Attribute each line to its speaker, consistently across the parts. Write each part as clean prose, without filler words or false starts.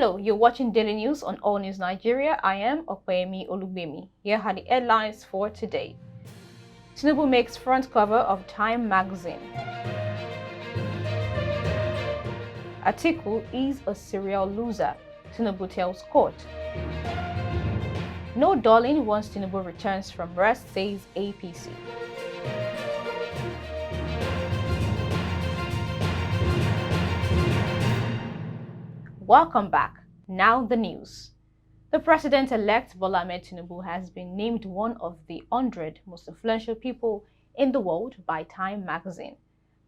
Speaker 1: Hello, you're watching Daily News on All News Nigeria. I am Opeyemi Olugbemi. Here are the headlines for today. Tinubu makes front cover of Time magazine. ATIKU is a serial loser, Tinubu tells court. No dulling once Tinubu returns from rest, says APC. Welcome back. Now the news. The president-elect Bola Ahmed Tinubu has been named one of the 100 most influential people in the world by Time magazine.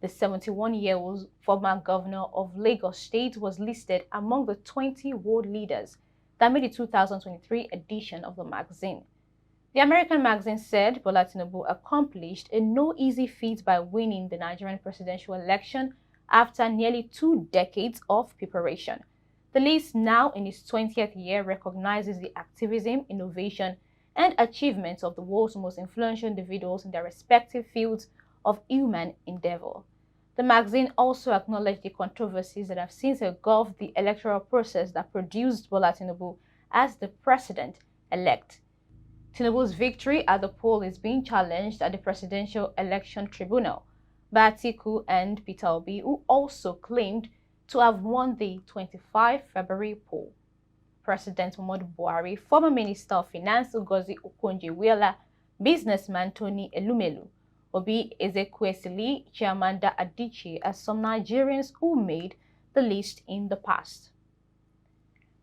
Speaker 1: The 71-year-old former governor of Lagos State was listed among the 20 world leaders that made the 2023 edition of the magazine. The American magazine said Bola Tinubu accomplished a no easy feat by winning the Nigerian presidential election after nearly 2 decades of preparation. The list, now in its 20th year, recognizes the activism, innovation, and achievements of the world's most influential individuals in their respective fields of human endeavor. The magazine also acknowledged the controversies that have since engulfed the electoral process that produced Bola Tinubu as the president-elect. Tinubu's victory at the poll is being challenged at the Presidential Election Tribunal by ATIKU and Peter Obi, who also claimed to have won the 25 February poll. President Muhammadu Buhari, former Minister of Finance Ngozi Okonjo-Iweala, businessman Tony Elumelu, Obi Ezekwesili, Chimamanda Adichie as some Nigerians who made the list in the past.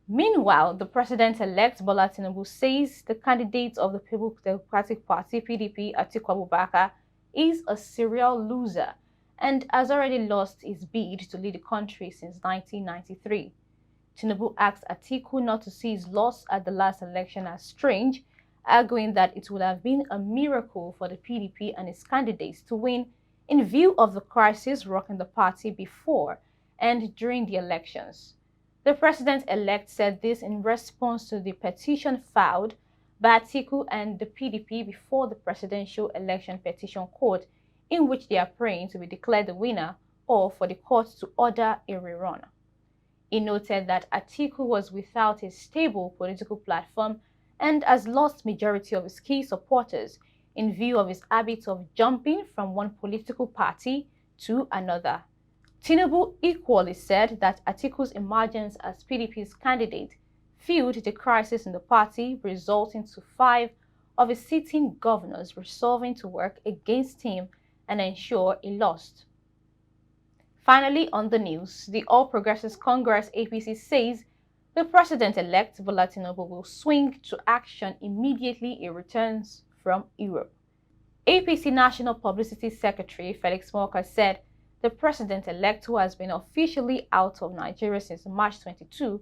Speaker 1: Meanwhile, the president-elect Bola Tinubu says the candidate of the People's Democratic Party (PDP), Atiku Abubakar, is a serial loser and has already lost his bid to lead the country since 1993. Tinubu asked Atiku not to see his loss at the last election as strange, arguing that it would have been a miracle for the PDP and its candidates to win in view of the crisis rocking the party before and during the elections. The president-elect said this in response to the petition filed by Atiku and the PDP before the Presidential Election Petition Court, in which they are praying to be declared the winner or for the court to order a rerun. He noted that Atiku was without a stable political platform and has lost majority of his key supporters in view of his habit of jumping from one political party to another. Tinubu equally said that Atiku's emergence as PDP's candidate fueled the crisis in the party, resulting to 5 of his sitting governors resolving to work against him and ensure he lost. Finally, on the news, the All Progressives Congress (APC) says the president-elect Bola Tinubu will swing to action immediately he returns from Europe. APC National Publicity Secretary Felix Morka said the president-elect, who has been officially out of Nigeria since March 22,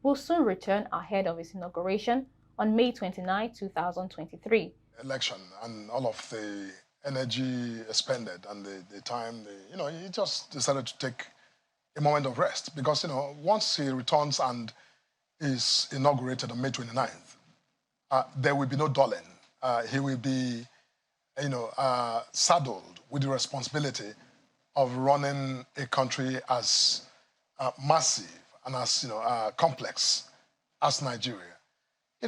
Speaker 1: will soon return ahead of his inauguration on May 29, 2023.
Speaker 2: Election and all of the energy expended and the time, he just decided to take a moment of rest because, once he returns and is inaugurated on May 29th, there will be no dulling. He will be, saddled with the responsibility of running a country as massive and as, complex as Nigeria.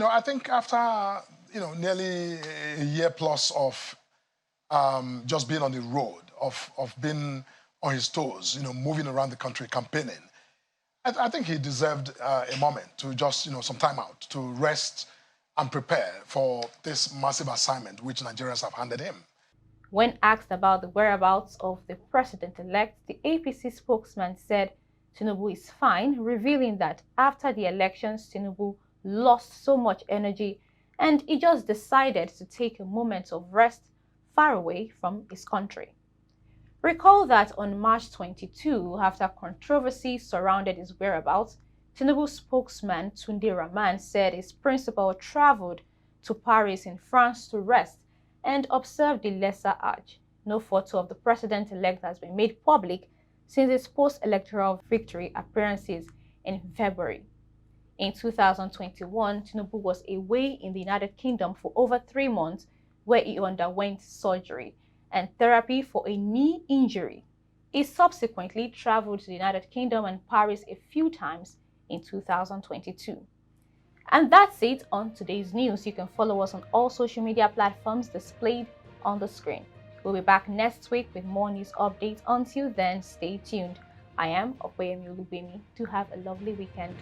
Speaker 2: I think after, nearly a year plus of just being on the road, of being on his toes, moving around the country, campaigning, I think he deserved a moment to just, some time out, to rest and prepare for this massive assignment which Nigerians have handed him.
Speaker 1: When asked about the whereabouts of the president-elect, the APC spokesman said Tinubu is fine, revealing that after the elections, Tinubu lost so much energy and he just decided to take a moment of rest far away from his country. Recall that on March 22, after controversy surrounded his whereabouts, Tinubu's spokesman Tunde Rahman said his principal traveled to Paris in France to rest and observe the Lesser Hajj. No photo of the president-elect has been made public since his post-electoral victory appearances in February. In 2021, Tinubu was away in the United Kingdom for over 3 months, where he underwent surgery and therapy for a knee injury. He subsequently traveled to the United Kingdom and Paris a few times in 2022. And that's it on today's news. You can follow us on all social media platforms displayed on the screen. We'll be back next week with more news updates. Until then, stay tuned. I am Opeyemi Olubemi. Do have a lovely weekend.